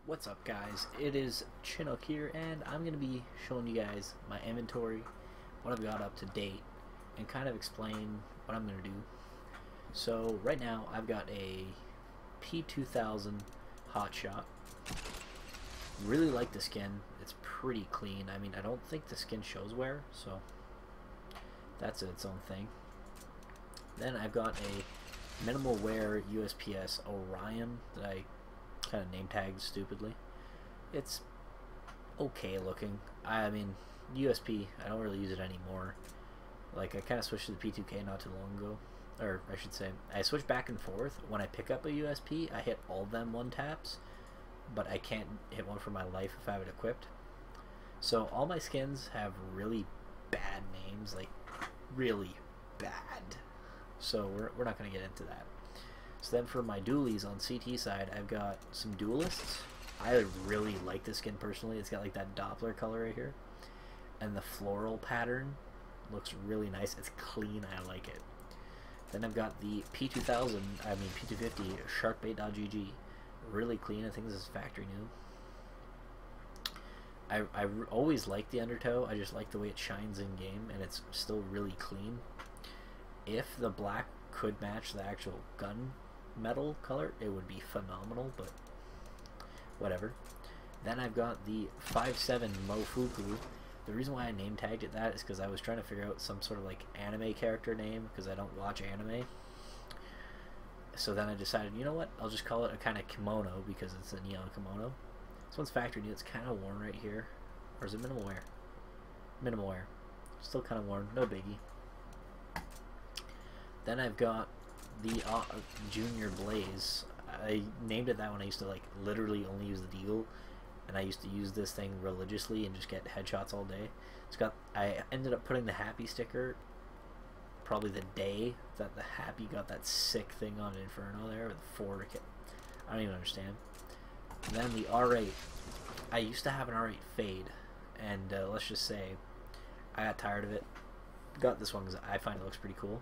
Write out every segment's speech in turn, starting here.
What's up guys, it is Chinook here and I'm going to be showing you guys my inventory, what I've got up to date, and kind of explain what I'm going to do. So right now I've got a P2000 Hotshot. Really like the skin, it's pretty clean. I mean, I don't think the skin shows wear, so that's its own thing. Then I've got a minimal wear USPS Orion that I kind of name tagged stupidly. It's okay looking. I mean, USP, I don't really use it anymore. Like, I kind of switched to the P2K not too long ago. Or, I should say, I switch back and forth. When I pick up a USP, I hit all of them one taps, but I can't hit one for my life if I have it equipped. So, all my skins have really bad names, like, really bad. So, we're not going to get into that. So then for my dualies on CT side, I've got some duelists. I really like this skin personally. It's got like that Doppler color right here. And the floral pattern looks really nice. It's clean. I like it. Then I've got the P250 Sharkbait.gg. Really clean. I think this is factory new. I always like the undertow. I just like the way it shines in game, and it's still really clean. If the black could match the actual gun metal color, it would be phenomenal, but whatever. Then I've got the 5.7 Mofuku. The reason why I name tagged it that is because I was trying to figure out some sort of like anime character name, because I don't watch anime. So then I decided, you know what, I'll just call it a kind of kimono because it's a neon kimono. This one's factory new. It's kind of worn right here. Or is it minimal wear? Minimal wear. Still kind of worn. No biggie. Then I've got the Junior Blaze. I named it that when I used to like literally only use the Deagle, and I used to use this thing religiously and just get headshots all day. It's got. I ended up putting the Happy sticker probably the day that the Happy got that sick thing on Inferno there with 4. I don't even understand. And then the R8. I used to have an R8 Fade, and let's just say I got tired of it. Got this one because I find it looks pretty cool.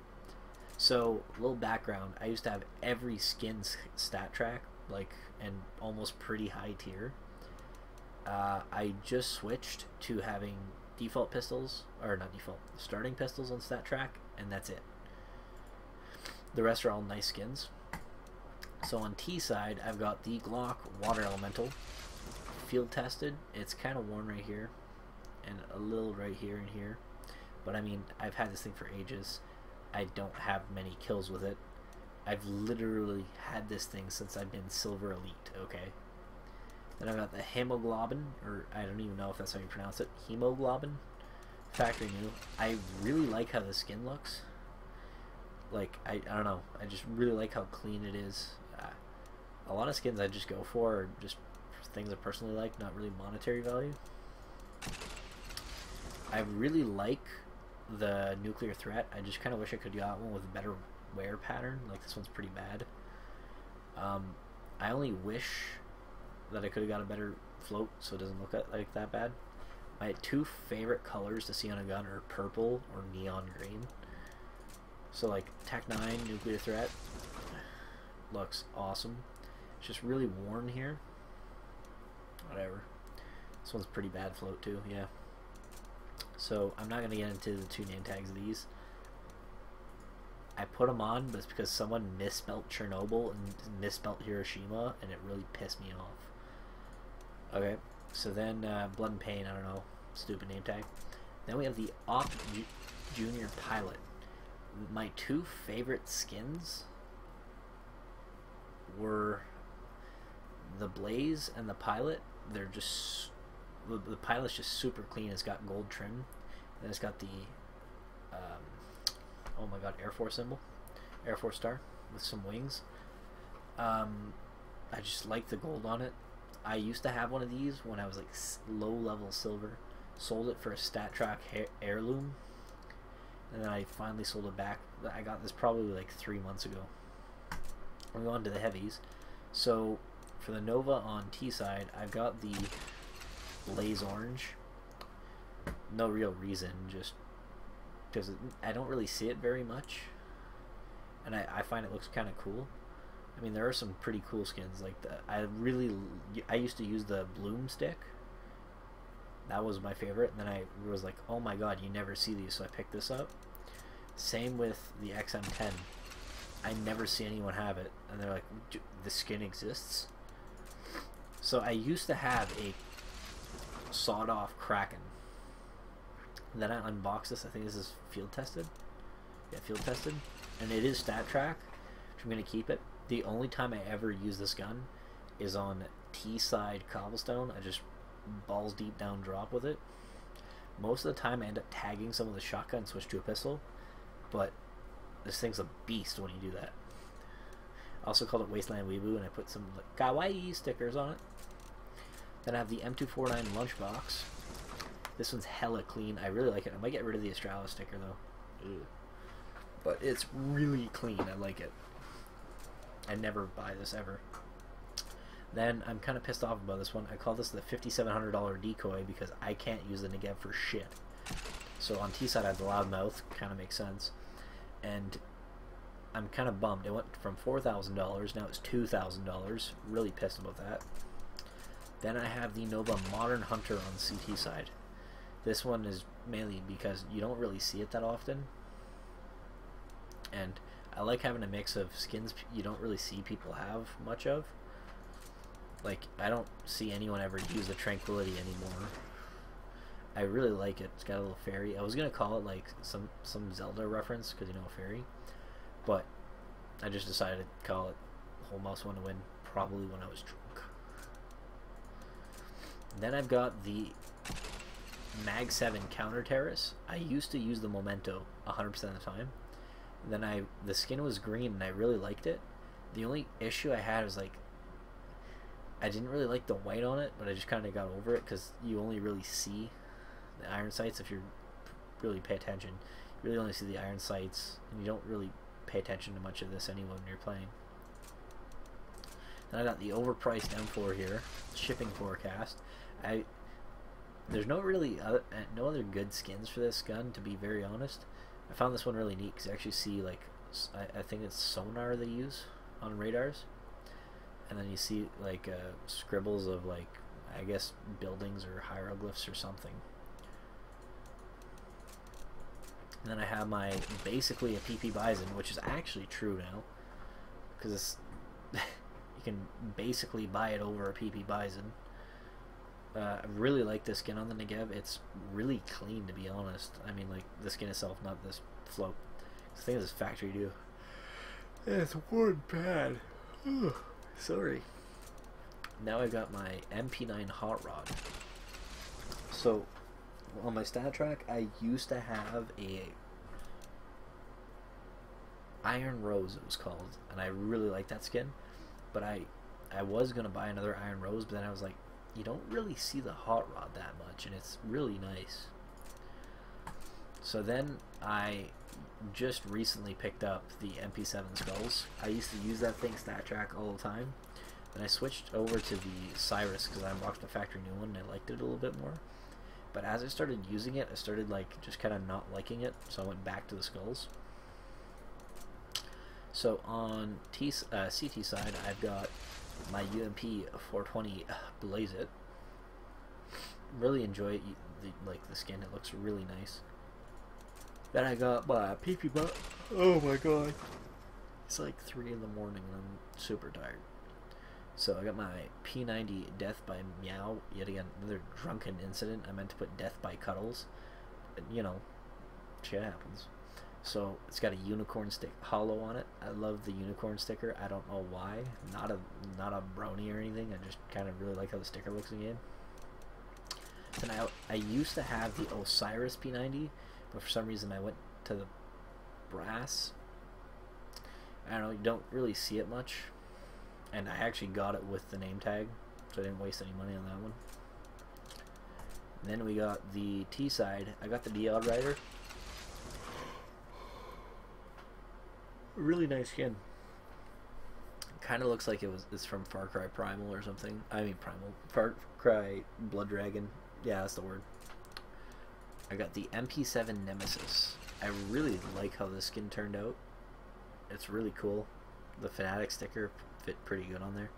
So, a little background, I used to have every skin's stat track, like, and almost pretty high tier. I just switched to having default pistols, or not default, starting pistols on stat track, and that's it. The rest are all nice skins. So on T side, I've got the Glock Water Elemental, field tested. It's kind of worn right here, and a little right here and here. But I mean, I've had this thing for ages. I don't have many kills with it. I've literally had this thing since I've been Silver Elite, okay? Then I've got the Hemoglobin, or I don't even know if that's how you pronounce it. Hemoglobin. Factory new. I really like how the skin looks. Like, I don't know. I just really like how clean it is. A lot of skins I just go for are just things I personally like, not really monetary value. I really like the Nuclear Threat. I just kind of wish I could have got one with a better wear pattern. Like, this one's pretty bad. I only wish that I could have got a better float so it doesn't look like that bad. My 2 favorite colors to see on a gun are purple or neon green. So like Tech 9 Nuclear Threat looks awesome. It's just really worn here. Whatever. This one's pretty bad float too, yeah. So I'm not going to get into the 2 name tags of these. I put them on, but it's because someone misspelt Chernobyl and misspelt Hiroshima, and it really pissed me off. Okay, so then Blood and Pain, I don't know, stupid name tag. Then we have the Op Junior Pilot. My 2 favorite skins were the Blaze and the Pilot. They're just... The Pilot's just super clean. It's got gold trim. Then it's got the oh my god, Air Force symbol, Air Force star with some wings. I just like the gold on it. I used to have one of these when I was like low level silver. Sold it for a stat track heirloom, and then I finally sold it back. I got this probably like 3 months ago. We're going to the heavies. So for the Nova on T side, I've got the Blaze Orange. No real reason, just because I don't really see it very much, and I find it looks kind of cool. I mean, there are some pretty cool skins. Like I used to use the Bloom stick. That was my favorite. And then I was like, oh my god, you never see these, so I picked this up. Same with the XM10. I never see anyone have it, and they're like, the skin exists. So I used to have a sawed-off Kraken. And then I unboxed this. I think this is field tested. Yeah, field tested, and it is stat track. Which I'm gonna keep it. The only time I ever use this gun is on T-side cobblestone. I just balls deep down drop with it. Most of the time I end up tagging some of the shotgun and switch to a pistol, but this thing's a beast when you do that. I also called it Wasteland Weeboo, and I put some like, kawaii stickers on it. Then I have the M249 lunchbox. This one's hella clean. I really like it. I might get rid of the Astralis sticker though. Ugh. But it's really clean. I like it. I never buy this ever. Then I'm kind of pissed off about this one. I call this the $5,700 decoy because I can't use the Negev for shit. So on T-side I have the loudmouth, kind of makes sense. And I'm kind of bummed. It went from $4,000, now it's $2,000. Really pissed about that. Then I have the Nova Modern Hunter on the CT side. This one is mainly because you don't really see it that often. And I like having a mix of skins you don't really see people have much of. Like, I don't see anyone ever use the Tranquility anymore. I really like it. It's got a little fairy. I was going to call it like some Zelda reference, because you know fairy. But I just decided to call it Whole Mouse Won to Win, probably when I was drunk. Then I've got the Mag 7 Counter Terrace. I used to use the Memento 100% of the time. Then the skin was green and I really liked it. The only issue I had was like, I didn't really like the white on it, but I just kind of got over it because you only really see the iron sights if you really pay attention. You really only see the iron sights, and you don't really pay attention to much of this anyway when you're playing. Then I got the overpriced M4 here, shipping forecast. There's no other good skins for this gun, to be very honest. I found this one really neat because you actually see like I think it's sonar they use on radars, and then you see like scribbles of like I guess buildings or hieroglyphs or something. And then I have my basically a PP Bison, which is actually true now because you can basically buy it over a PP Bison. I really like this skin on the Negev. It's really clean, to be honest. I mean, like, the skin itself, not this float. I think this is factory do. Yeah, it's worn bad. Sorry. Now I got my MP9 Hot Rod. So, on my stat track, I used to have a Iron Rose, it was called, and I really like that skin. But I was going to buy another Iron Rose, but then I was like, you don't really see the Hot Rod that much, and it's really nice. So then I just recently picked up the MP7 Skulls. I used to use that thing stat track all the time. Then I switched over to the Cyrus because I unboxed a factory new one and I liked it a little bit more. But as I started using it, I started like just kind of not liking it, so I went back to the Skulls. So on CT side, I've got my UMP 420 Blaze It. Really enjoy it, like the skin. It looks really nice. Then I got my PP Butt. Oh my god, it's like 3 in the morning and I'm super tired. So I got my P90 Death by Meow. Yet again, another drunken incident. I meant to put Death by Cuddles, but, you know, shit happens. So it's got a unicorn stick hollow on it. I love the unicorn sticker. I don't know why. Not a brony or anything. I just kind of really like how the sticker looks in the game. And I used to have the Osiris P90, but for some reason I went to the brass. I don't know. You don't really see it much. And I actually got it with the name tag, so I didn't waste any money on that one. And then we got the T side. I got the Diod Rider. Really nice skin. Kind of looks like it's from Far Cry Primal or something. I mean Primal. Far Cry Blood Dragon. Yeah, that's the word. I got the MP7 Nemesis. I really like how this skin turned out. It's really cool. The Fnatic sticker fit pretty good on there.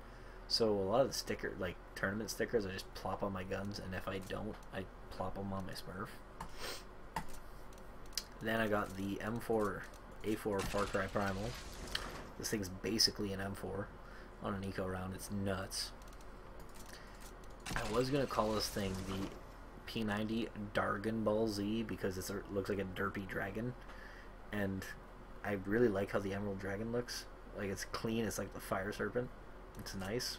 So a lot of the sticker, like tournament stickers, I just plop on my guns, and if I don't, I plop them on my Smurf. Then I got the M4 A4 Far Cry Primal. This thing's basically an M4 on an eco round. It's nuts. I was gonna call this thing the P90 Dragon Ball Z because it looks like a derpy dragon, and I really like how the Emerald Dragon looks. Like, it's clean. It's like the Fire Serpent. It's nice.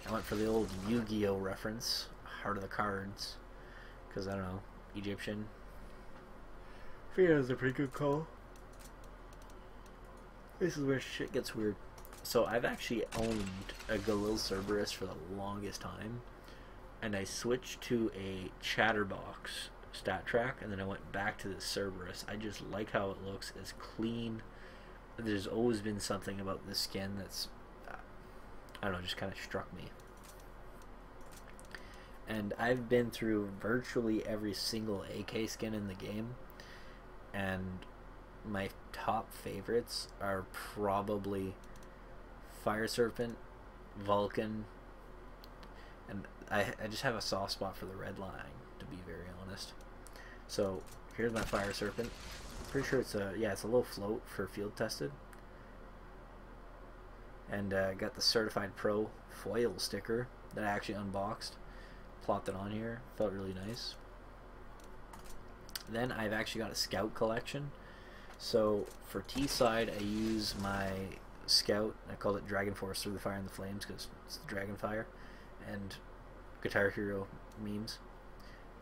I went for the old Yu-Gi-Oh reference, Heart of the Cards, because I don't know, Egyptian. I think that's a pretty good call. This is where shit gets weird. So I've actually owned a Galil Cerberus for the longest time, and I switched to a Chatterbox stat track, and then I went back to the Cerberus. I just like how it looks. It's clean. There's always been something about this skin that's, I don't know, just kind of struck me. And I've been through virtually every single AK skin in the game, and my top favorites are probably Fire Serpent, Vulcan, and I just have a soft spot for the Red Line, to be very honest. So here's my Fire Serpent. Pretty sure it's a, yeah, it's a low float for field tested. And got the Certified Pro foil sticker that I actually unboxed. Plopped it on here. Felt really nice. Then I've actually got a Scout collection. So for T side, I use my Scout. I called it Dragon Force Through the Fire and the Flames because it's the Dragon Fire. And Guitar Hero memes.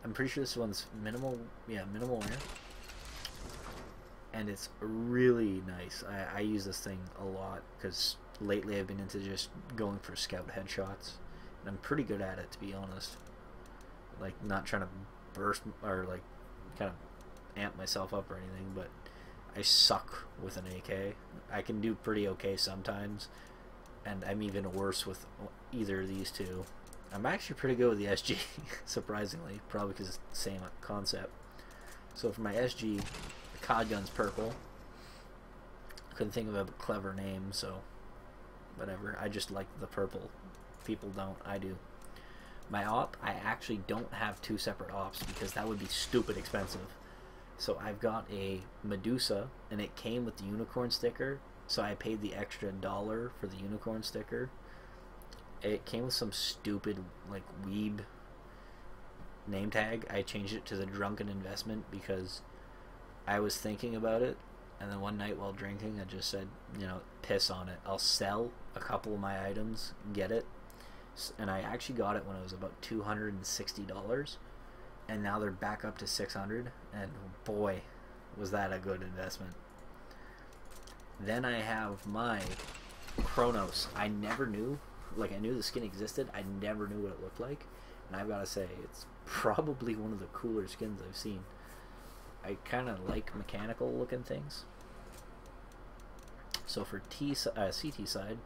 I'm pretty sure this one's minimal, yeah, minimal wear. And it's really nice. I use this thing a lot because lately I've been into just going for Scout headshots. And I'm pretty good at it, to be honest. Like, not trying to burst or like kind of amp myself up or anything, but I suck with an AK. I can do pretty okay sometimes, and I'm even worse with either of these two. I'm actually pretty good with the SG, surprisingly, probably because it's the same concept. So for my SG, the COD gun's purple. Couldn't think of a clever name, so whatever. I just like the purple. People don't. I do. My op, I actually don't have two separate ops because that would be stupid expensive. So I've got a Medusa, and it came with the unicorn sticker, so I paid the extra $1 for the unicorn sticker. It came with some stupid, like, weeb name tag. I changed it to the Drunken Investment because I was thinking about it, and then one night while drinking, I just said, you know, piss on it. I'll sell a couple of my items, get it, and I actually got it when it was about $260, and now they're back up to $600, and boy, was that a good investment. Then I have my Chronos. I never knew, like, I knew the skin existed, I never knew what it looked like, and I've got to say, it's probably one of the cooler skins I've seen. I kind of like mechanical looking things. So for CT side,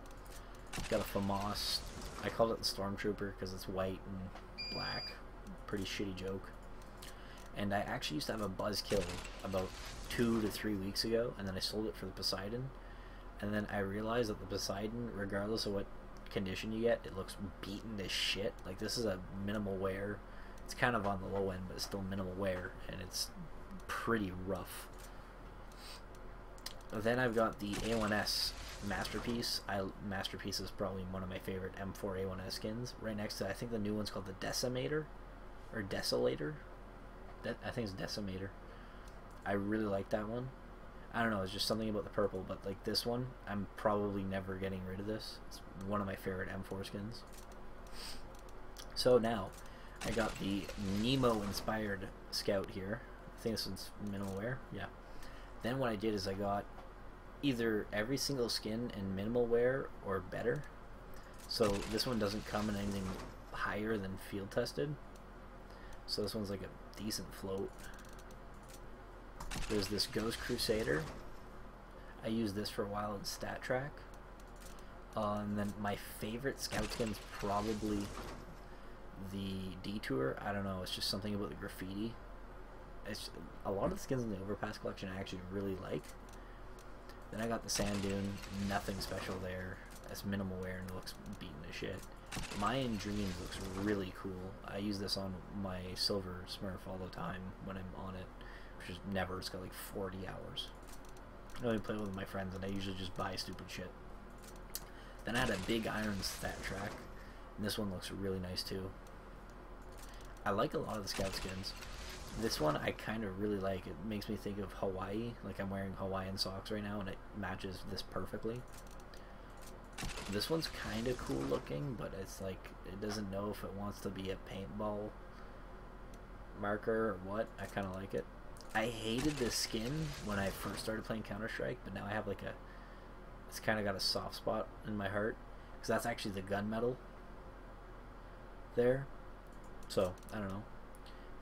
got a FAMAS. I called it the Stormtrooper because it's white and black. Pretty shitty joke. And I actually used to have a Buzzkill about 2 to 3 weeks ago, and then I sold it for the Poseidon. And then I realized that the Poseidon, regardless of what condition you get, it looks beaten to shit. Like, this is a minimal wear. It's kind of on the low end, but it's still minimal wear, and it's pretty rough. Then I've got the A1S Masterpiece. Masterpiece is probably one of my favorite M4 A1S skins. Right next to, I think the new one's called the Decimator, or Desolator. I think it's Decimator. I really like that one. I don't know, it's just something about the purple, but like this one, I'm probably never getting rid of this. It's one of my favorite M4 skins. So now, I got the Nemo-inspired Scout here. I think this one's minimal wear, yeah. Then what I did is I got either every single skin in minimal wear or better. So this one doesn't come in anything higher than field tested. So this one's like a decent float. There's this Ghost Crusader. I used this for a while in Stat Track. And then my favorite Scout skin's probably the Detour. I don't know, it's just something about the graffiti. it's a lot of the skins in the Overpass collection I actually really like. Then I got the Sand Dune, nothing special there. It's minimal wear and it looks beaten to shit. Mayan Dreams looks really cool. I use this on my silver Smurf all the time when I'm on it, which is never. It's got like 40 hours. I only play with my friends and I usually just buy stupid shit. Then I had a big iron stat track, and this one looks really nice too. I like a lot of the scout skins. This one I kind of really like. It makes me think of Hawaii. Like I'm wearing Hawaiian socks right now and it matches this perfectly. This one's kind of cool looking, but it's like it doesn't know if it wants to be a paintball marker or what. I kind of like it. I hated this skin when I first started playing Counter-Strike, but now I have like a... It's kind of got a soft spot in my heart, because that's actually the gunmetal there. So, I don't know.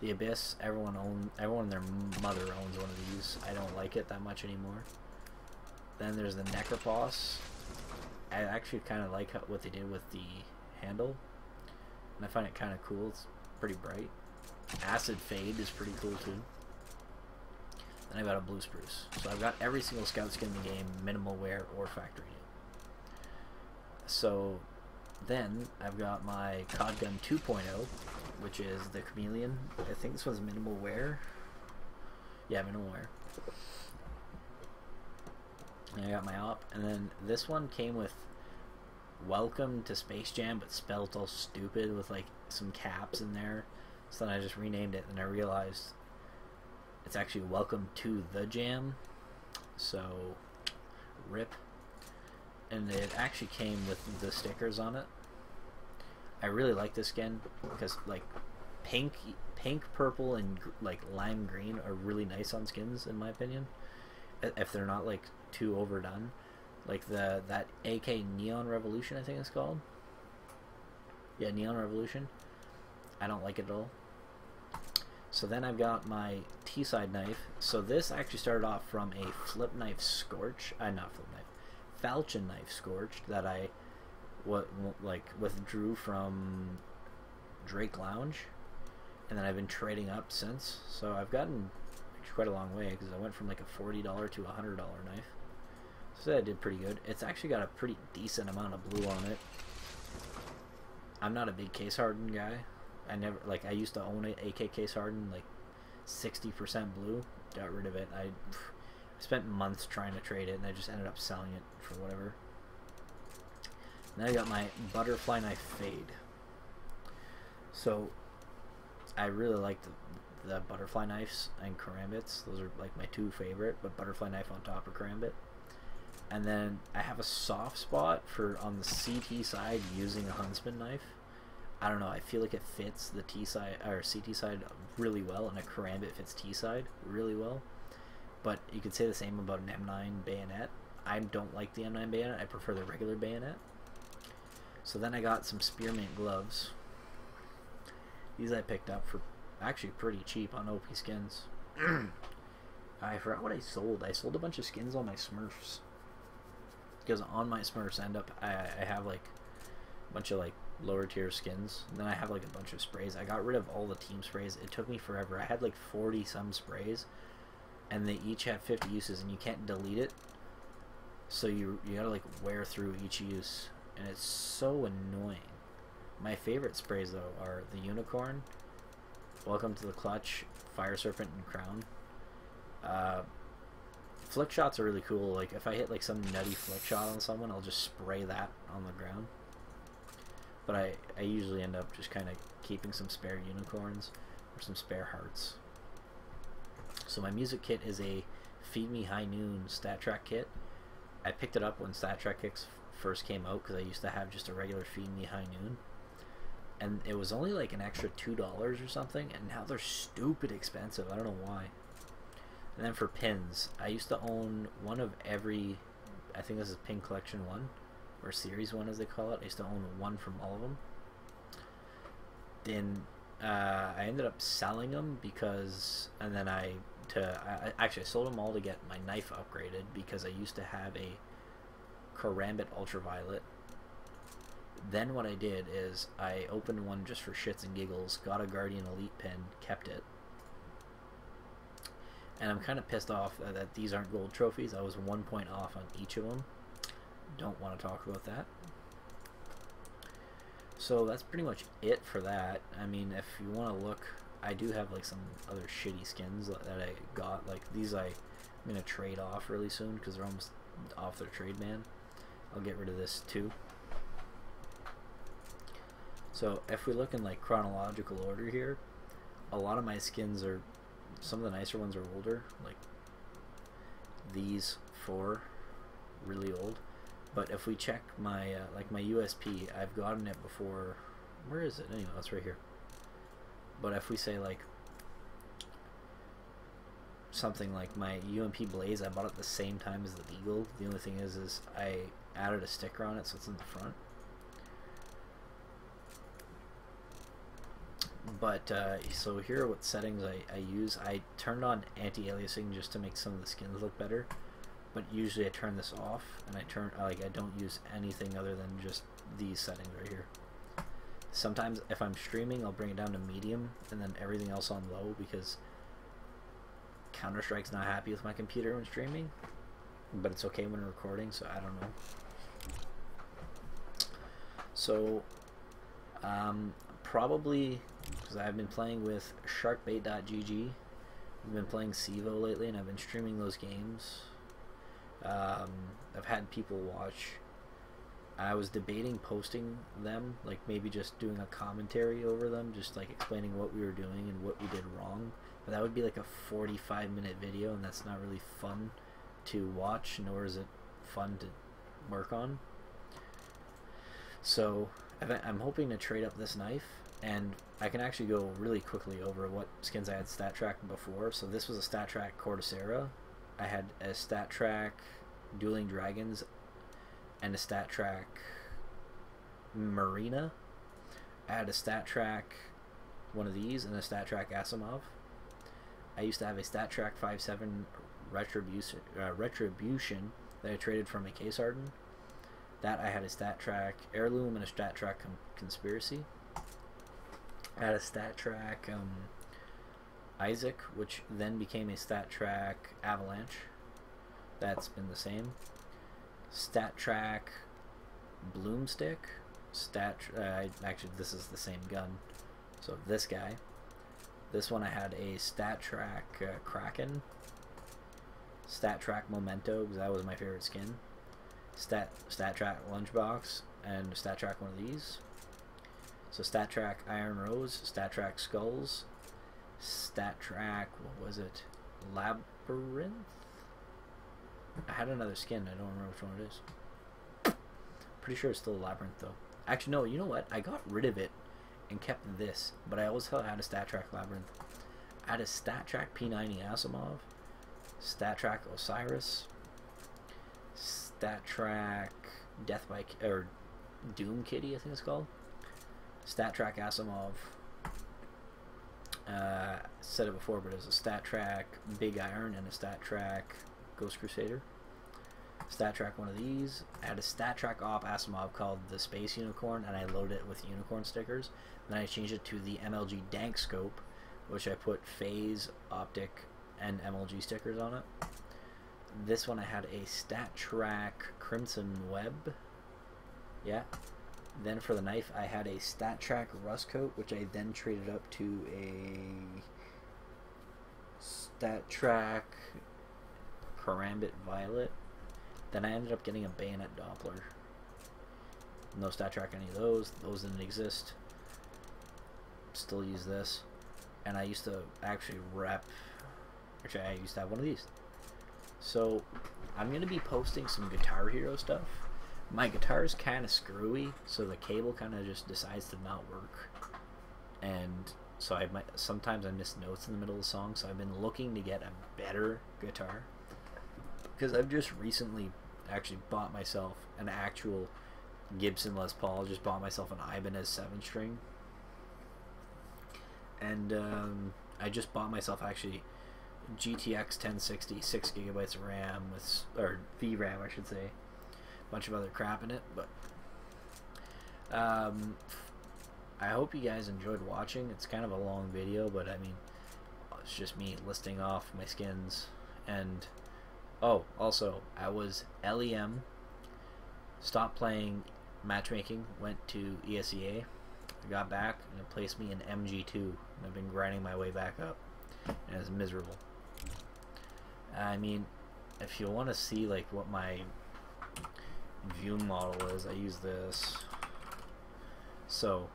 The Abyss, everyone and their mother owns one of these. I don't like it that much anymore. Then there's the Necropos. I actually kind of like what they did with the handle, and I find it kind of cool. It's pretty bright. Acid Fade is pretty cool too. Then I've got a Blue Spruce. So I've got every single scout skin in the game, minimal wear or factory new. So then I've got my COD Gun 2.0, which is the Chameleon. I think this one's minimal wear. Yeah, minimal wear. And I got my op, and then this one came with Welcome to Space Jam, but spelled all stupid with like some caps in there. So then I just renamed it, and I realized it's actually Welcome to the Jam. So, rip. And it actually came with the stickers on it. I really like this skin because like pink, purple, and like lime green are really nice on skins in my opinion. If they're not like too overdone, like that AK Neon Revolution, I think it's called. Yeah, Neon Revolution. I don't like it at all. So then I've got my T-side knife. So this actually started off from a flip knife Scorch. Not flip knife, falchion knife Scorched that I withdrew from Drake Lounge, and then I've been trading up since. So I've gotten quite a long way because I went from like a $40 to a $100 knife. So I did pretty good. It's actually got a pretty decent amount of blue on it. I'm not a big case hardened guy. I used to own a AK case hardened, like 60% blue. Got rid of it. I spent months trying to trade it, and I just ended up selling it for whatever. Then I got my butterfly knife Fade. So I really like the butterfly knives and karambits. Those are like my two favorite, but butterfly knife on top of karambit. And then I have a soft spot for on the CT side using a huntsman knife. I don't know, I feel like it fits the T side or CT side really well, and a karambit fits T side really well. But you could say the same about an M9 bayonet. I don't like the M9 bayonet, I prefer the regular bayonet. So then I got some spearmint gloves. These I picked up for actually pretty cheap on OP skins. I forgot what I sold. I sold a bunch of skins on my Smurfs. Because on my Smurfs I have like a bunch of like lower tier skins. And then I have like a bunch of sprays. I got rid of all the team sprays. It took me forever. I had like 40 some sprays, and they each have 50 uses, and you can't delete it. So you gotta like wear through each use, and it's so annoying. My favorite sprays though are the Unicorn, Welcome to the Clutch, Fire Serpent, and Crown. Flick shots are really cool. Like if I hit like some nutty flick shot on someone, I'll just spray that on the ground. But I usually end up just kind of keeping some spare unicorns or some spare hearts. So my music kit is a Feed Me High Noon stat track kit. I picked it up when stat track kits first came out because I used to have just a regular Feed Me High Noon, and it was only like an extra $2 or something, and now they're stupid expensive. I don't know why. And then for pins, I used to own one of every, I think this is Pin Collection 1, or Series 1 as they call it. I used to own one from all of them. Then I ended up selling them because, and then I actually sold them all to get my knife upgraded because I used to have a Karambit Ultraviolet. Then what I did is I opened one just for shits and giggles, got a Guardian Elite pin, kept it. And I'm kind of pissed off that these aren't gold trophies. I was 1 point off on each of them. Don't want to talk about that. So that's pretty much it for that. I mean, if you want to look, I do have like some other shitty skins that I got. Like these I'm going to trade off really soon because they're almost off their trade ban. I'll get rid of this too. So if we look in like chronological order here, a lot of my skins are, some of the nicer ones are older. Like these 4, really old. But if we check my like my USP, I've gotten it before. Where is it? Anyway, it's right here. But if we say like something like my UMP Blaze, I bought it the same time as the Beagle. The only thing is I added a sticker on it, so it's in the front. But so here are what settings I use. I turned on anti-aliasing just to make some of the skins look better. But usually I turn this off, and I don't use anything other than just these settings right here. Sometimes if I'm streaming, I'll bring it down to medium, and then everything else on low, because Counter-Strike's not happy with my computer when streaming, but it's okay when recording, so I don't know. So, probably, because I've been playing with sharkbait.gg, I've been playing CSGO lately, and I've been streaming those games. I've had people watch. I was debating posting them, like maybe just doing a commentary over them, just like explaining what we were doing and what we did wrong. But that would be like a 45-minute video, and that's not really fun to watch, nor is it fun to work on. So I'm hoping to trade up this knife, and I can actually go really quickly over what skins I had stat tracked before. So this was a stat track Cortacera. I had a stat track Dueling Dragons and a stat track Marina. I had a stat track one of these and a stat track Asimov. I used to have a stat track 5.7 Retribution that I traded from a Case Harden. That I had a stat track Heirloom and a stat track Conspiracy. I had a stat track Isaac, which then became a stat track Avalanche. That's been the same. Stat track Bloomstick. Actually, this is the same gun. So this guy. This one I had a stat track Kraken. Stat track Memento, because that was my favorite skin. Stat track Lunchbox, and stat track one of these. So stat track Iron Rose, stat track Skulls, stat track, what was it? Labyrinth? I had another skin, I don't remember which one it is. Pretty sure it's still Labyrinth though. Actually no, you know what? I got rid of it and kept this, but I always had a stat track Labyrinth. I had a stat track P90 Asimov, stat track Osiris, stat track Death by or Doom Kitty, I think it's called. Stat track Asimov. Said it before, but it was a stat track Big Iron and a stat track Ghost Crusader. Stat track one of these. I had a stat track op Asimov called the Space Unicorn, and I loaded it with unicorn stickers. Then I changed it to the MLG Dank Scope, which I put phase, optic, and MLG stickers on it. This one I had a stat track Crimson Web. Yeah. Then for the knife I had a stat track Rust Coat, which I then traded up to a stat track Karambit Violet. Then I ended up getting a Bayonet Doppler. No stat track any of those. Those didn't exist. Still use this. And I used to actually rep... Actually, I used to have one of these. So, I'm going to be posting some Guitar Hero stuff. My guitar is kind of screwy, so the cable kind of just decides to not work. And so sometimes I miss notes in the middle of the song, so I've been looking to get a better guitar. Because I've just recently actually bought myself an actual Gibson Les Paul. Just bought myself an Ibanez 7-string. And I just bought myself actually GTX 1060, 6GB of RAM, or VRAM I should say. Bunch of other crap in it, but I hope you guys enjoyed watching. It's kind of a long video, but I mean, it's just me listing off my skins. And oh, also, I was LEM, stopped playing matchmaking, went to ESEA, I got back, and it placed me in MG2, and I've been grinding my way back up, and it's miserable. I mean, if you want to see like what my view model is, I use this, so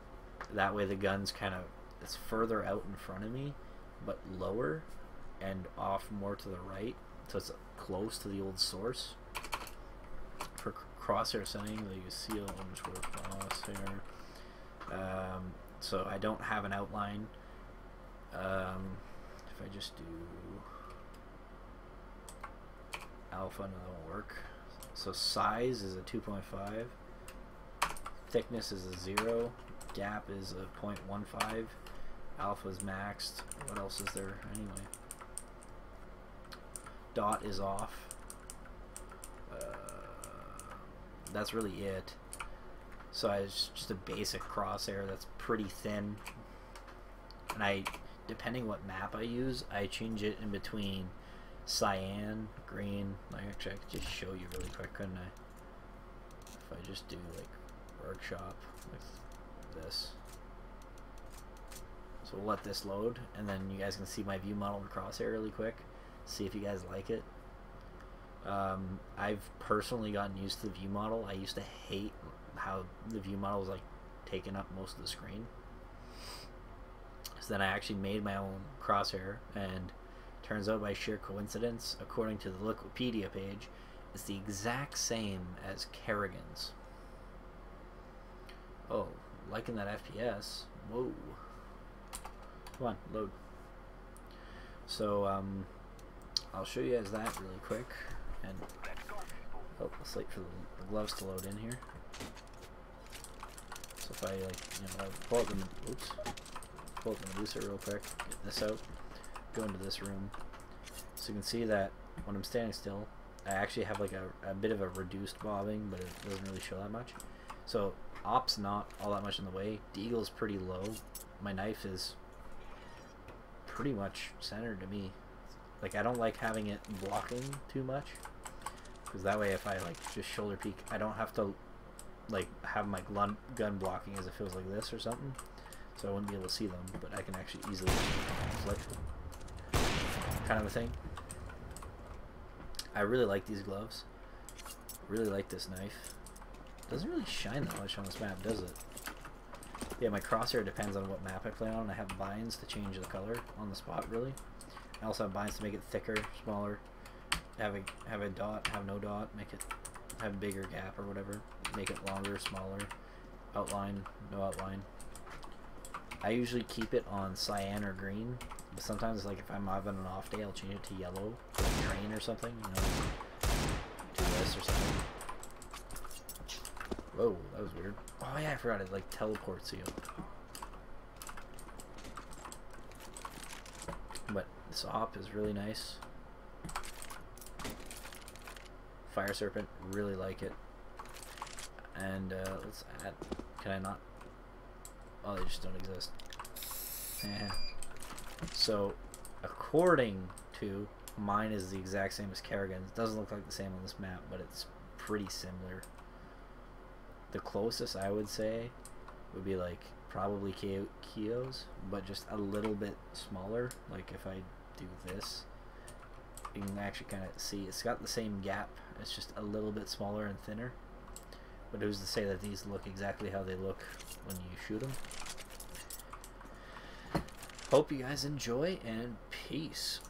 that way the gun's kind of, it's further out in front of me, but lower and off more to the right, so it's close to the old source. For crosshair setting, they use seal underscore crosshair. So I don't have an outline. If I just do alpha, no, that won't work. So size is a 2.5, thickness is a 0, gap is a 0.15, alpha is maxed. What else is there anyway? Dot is off. That's really it. So it's just a basic crosshair that's pretty thin, and I, depending what map I use, I change it in between cyan, green. Like, actually, I could just show you really quick, couldn't I? If I just do like workshop with this. So we'll let this load, and then you guys can see my view model and crosshair really quick. See if you guys like it. I've personally gotten used to the view model. I used to hate how the view model was like taking up most of the screen. So then I actually made my own crosshair, and turns out by sheer coincidence, according to the Wikipedia page, it's the exact same as Kerrigan's. Oh, liking that FPS. Whoa. Come on, load. So, I'll show you guys that really quick. And oh, let's wait for the gloves to load in here. So if I pull out the Medusa real quick, get this out, go into this room. So you can see that when I'm standing still, I actually have like a bit of a reduced bobbing, but it doesn't really show that much. So op's not all that much in the way. Deagle's pretty low. My knife is pretty much centered to me. Like, I don't like having it blocking too much, because that way if I like just shoulder peek, I don't have to like have my gun blocking as if it was like this or something, so I wouldn't be able to see them, but I can actually easily flick, kind of a thing. I really like these gloves, really like this knife. Doesn't really shine that much on this map, does it? Yeah, my crosshair depends on what map I play on. I have binds to change the color on the spot, really. I also have binds to make it thicker, smaller, have a dot, have no dot, make it have a bigger gap or whatever, make it longer, smaller, outline, no outline. I usually keep it on cyan or green, but sometimes, like, if I'm having an off day, I'll change it to yellow, green or something, you know, do this or something. Whoa, that was weird. Oh yeah, I forgot it like teleports you. But this op is really nice. Fire Serpent, really like it. And let's add, can I not? Oh, they just don't exist. Yeah. So, according to, mine is the exact same as Kerrigan's. It doesn't look like the same on this map, but it's pretty similar. The closest I would say would be like probably Keo's, but just a little bit smaller. Like if I do this, you can actually kind of see it's got the same gap. It's just a little bit smaller and thinner. But who's to say that these look exactly how they look when you shoot them? Hope you guys enjoy, and peace.